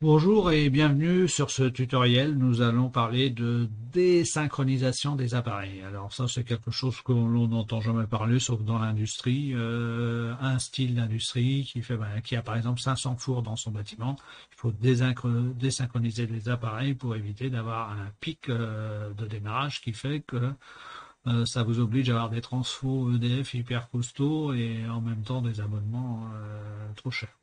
Bonjour et bienvenue sur ce tutoriel. Nous allons parler de désynchronisation des appareils. Alors ça, c'est quelque chose que l'on n'entend jamais parler, sauf dans l'industrie. Un style d'industrie qui a par exemple 500 fours dans son bâtiment. Il faut désynchroniser les appareils pour éviter d'avoir un pic de démarrage qui fait que ça vous oblige à avoir des transfos EDF hyper costauds et en même temps des abonnements trop chers.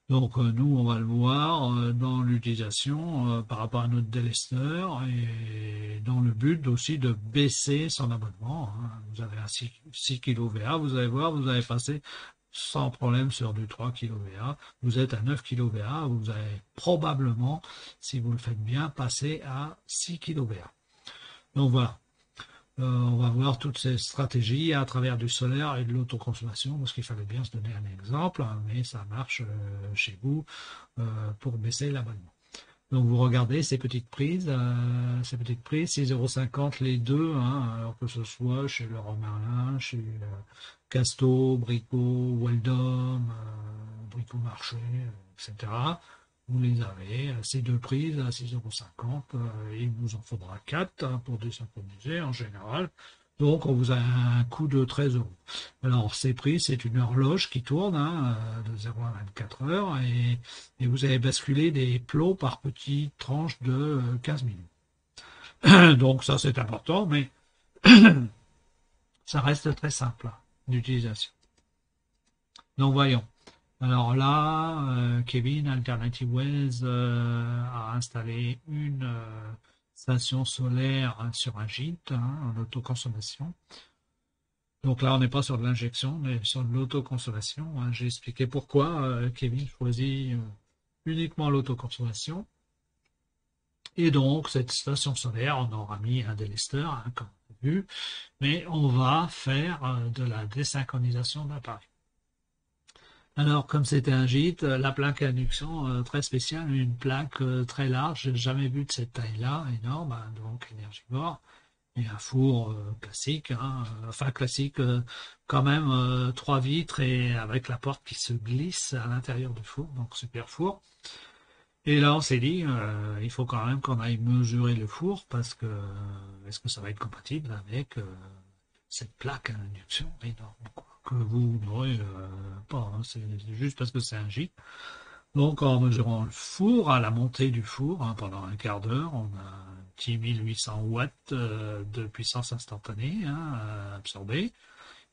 Donc nous, on va le voir dans l'utilisation par rapport à notre délesteur et dans le but aussi de baisser son abonnement, hein. Vous avez un 6 kV VA, vous allez voir, vous allez passer sans problème sur du 3 kV VA. Vous êtes à 9 kV VA, vous allez probablement, si vous le faites bien, passer à 6 kV VA. Donc voilà. On va voir toutes ces stratégies à travers du solaire et de l'autoconsommation, parce qu'il fallait bien se donner un exemple, hein, mais ça marche chez vous pour baisser l'abonnement. Donc vous regardez ces petites prises, 6,50 € les deux, hein, alors que ce soit chez Leroy Merlin, chez Casto, Brico, Weldom, Brico Marché, etc. Vous les avez, ces deux prises à 6,50 €, il vous en faudra 4 hein, pour désynchroniser en général. Donc on vous a un coût de 13 €. Alors ces prises, c'est une horloge qui tourne hein, de 0 à 24 heures et vous avez basculé des plots par petites tranches de 15 minutes. Donc ça c'est important, mais ça reste très simple d'utilisation. Donc voyons. Alors là, Kevin, Alternative Wells, a installé une station solaire sur un gîte hein, en autoconsommation. Donc là, on n'est pas sur de l'injection, mais sur de l'autoconsommation, hein. J'ai expliqué pourquoi Kevin choisit uniquement l'autoconsommation. Et donc, cette station solaire, on aura mis un délesteur, hein, comme on a vu, mais on va faire de la désynchronisation d'appareil. Alors, comme c'était un gîte, la plaque à induction très spéciale, une plaque très large, j'ai jamais vu de cette taille-là, énorme, hein, donc énergivore, et un four classique, hein, enfin classique, quand même 3 vitres et avec la porte qui se glisse à l'intérieur du four, donc super four. Et là, on s'est dit, il faut quand même qu'on aille mesurer le four parce que est-ce que ça va être compatible avec cette plaque à induction énorme, quoi, que vous n'aurez pas, hein, c'est juste parce que c'est un gîte. Donc, en mesurant le four, à la montée du four, hein, pendant un quart d'heure, on a 10 800 watts de puissance instantanée hein, absorbée.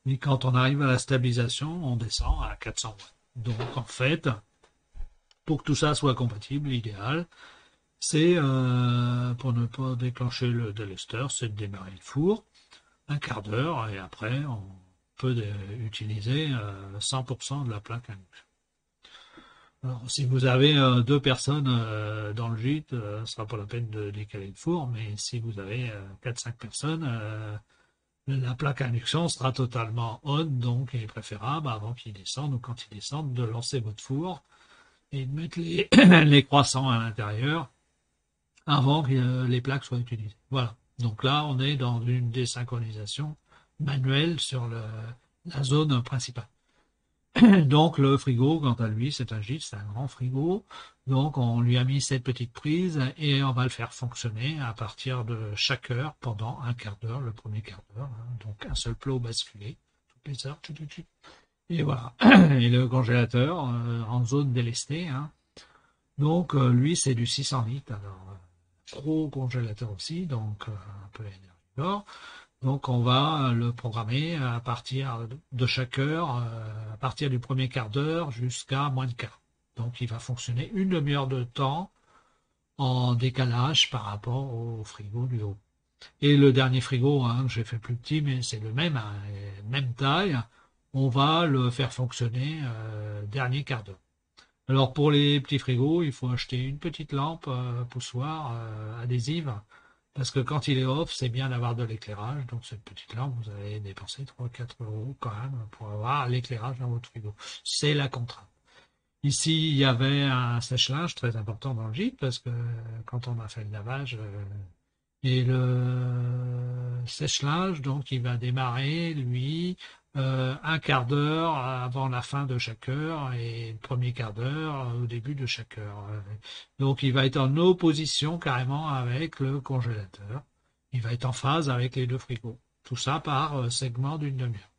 Et quand on arrive à la stabilisation, on descend à 400 watts. Donc, en fait, pour que tout ça soit compatible, l'idéal, c'est, pour ne pas déclencher le délesteur, c'est de démarrer le four un quart d'heure et après, on peut utiliser 100% de la plaque induction. Alors, si vous avez deux personnes dans le gîte, ce ne sera pas la peine de décaler le four, mais si vous avez 4-5 personnes, la plaque à induction sera totalement on, donc il est préférable, avant qu'il descende ou quand il descende, de lancer votre four et de mettre les croissants à l'intérieur avant que les plaques soient utilisées. Voilà. Donc là, on est dans une désynchronisation manuelle sur la zone principale. Donc le frigo, quant à lui, c'est un gîte, c'est un grand frigo. Donc on lui a mis cette petite prise et on va le faire fonctionner à partir de chaque heure pendant un quart d'heure, le premier quart d'heure. Hein. Donc un seul plot basculé toutes les heures. Et voilà. Et le congélateur en zone délestée. Hein. Donc lui, c'est du 600 litres. Alors gros congélateur aussi, donc un peu énergivore. Donc on va le programmer à partir de chaque heure, à partir du premier quart d'heure jusqu'à moins de quart. Donc il va fonctionner une demi-heure de temps en décalage par rapport au frigo du haut. Et le dernier frigo, hein, j'ai fait plus petit, mais c'est le même, hein, même taille, on va le faire fonctionner dernier quart d'heure. Alors pour les petits frigos, il faut acheter une petite lampe poussoir adhésive parce que quand il est off, c'est bien d'avoir de l'éclairage. Donc cette petite lampe, vous allez dépenser 3-4 € quand même pour avoir l'éclairage dans votre frigo. C'est la contrainte. Ici, il y avait un sèche-linge très important dans le gîte parce que quand on a fait le lavage et le sèche-linge, donc il va démarrer lui un quart d'heure avant la fin de chaque heure et le premier quart d'heure au début de chaque heure. Donc il va être en opposition carrément avec le congélateur. Il va être en phase avec les deux frigos. Tout ça par segment d'une demi-heure.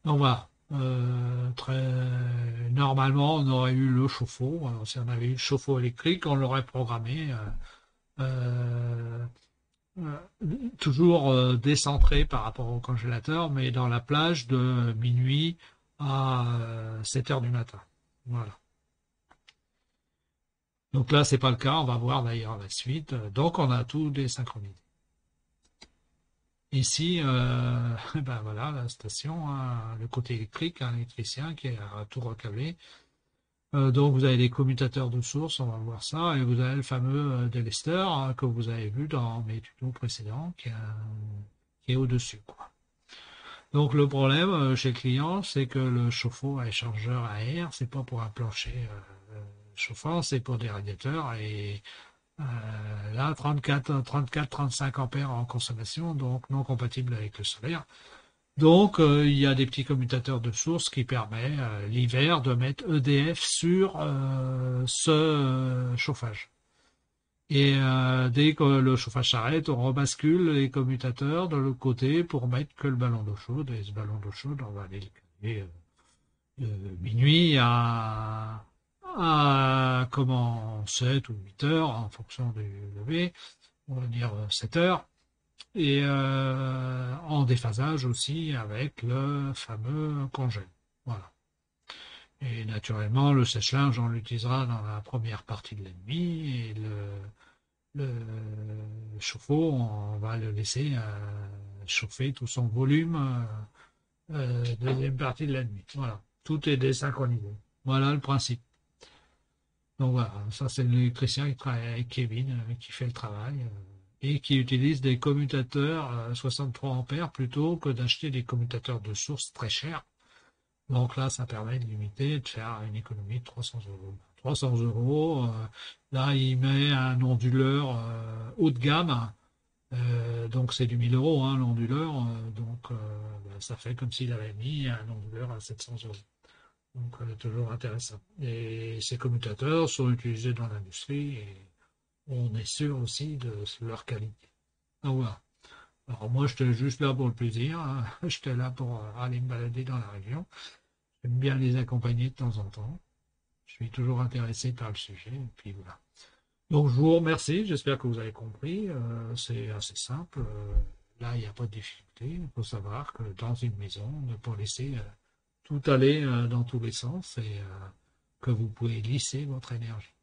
Donc voilà. Normalement, on aurait eu le chauffe-eau. Alors, si on avait eu le chauffe-eau électrique, on l'aurait programmé euh, toujours décentré par rapport au congélateur, mais dans la plage de minuit à 7 heures du matin. Voilà. Donc là, c'est pas le cas. On va voir d'ailleurs la suite. Donc, on a tout désynchronisé. Ici, ben voilà, la station, hein, le côté électrique, un électricien qui a tout recablé. Donc vous avez des commutateurs de source, on va voir ça, et vous avez le fameux délesteur que vous avez vu dans mes tutos précédents, qui est au-dessus, quoi. Donc le problème chez le client, c'est que le chauffe-eau à échangeur à air, c'est pas pour un plancher chauffant, c'est pour des radiateurs et là 34-35 ampères en consommation, donc non compatible avec le solaire. Donc il y a des petits commutateurs de source qui permettent l'hiver de mettre EDF sur ce chauffage. Et dès que le chauffage s'arrête, on rebascule les commutateurs de l'autre côté pour mettre que le ballon d'eau chaude. Et ce ballon d'eau chaude, on va aller le caler minuit à comment 7 ou 8 heures en fonction du lever, on va dire 7 heures. Et en déphasage aussi avec le fameux congèle. Voilà. Et naturellement, le sèche-linge, on l'utilisera dans la première partie de la nuit et le chauffe-eau, on va le laisser chauffer tout son volume deuxième partie de la nuit. Voilà, tout est désynchronisé. Voilà le principe. Donc voilà, ça c'est l'électricien qui travaille avec Kevin, qui fait le travail et qui utilise des commutateurs 63 ampères plutôt que d'acheter des commutateurs de source très chers. Donc là, ça permet de limiter, de faire une économie de 300 euros. 300 euros, là il met un onduleur haut de gamme. Donc c'est du 1000 euros, hein, l'onduleur. Donc ben, ça fait comme s'il avait mis un onduleur à 700 euros. Donc toujours intéressant. Et ces commutateurs sont utilisés dans l'industrie et on est sûr aussi de leur qualité. Donc voilà. Alors moi j'étais juste là pour le plaisir, hein. J'étais là pour aller me balader dans la région. J'aime bien les accompagner de temps en temps. Je suis toujours intéressé par le sujet. Et puis voilà. Donc je vous remercie, j'espère que vous avez compris. C'est assez simple. Là, il n'y a pas de difficulté. Il faut savoir que dans une maison, ne pas laisser tout aller dans tous les sens et que vous pouvez lisser votre énergie.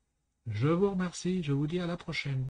Je vous remercie, je vous dis à la prochaine.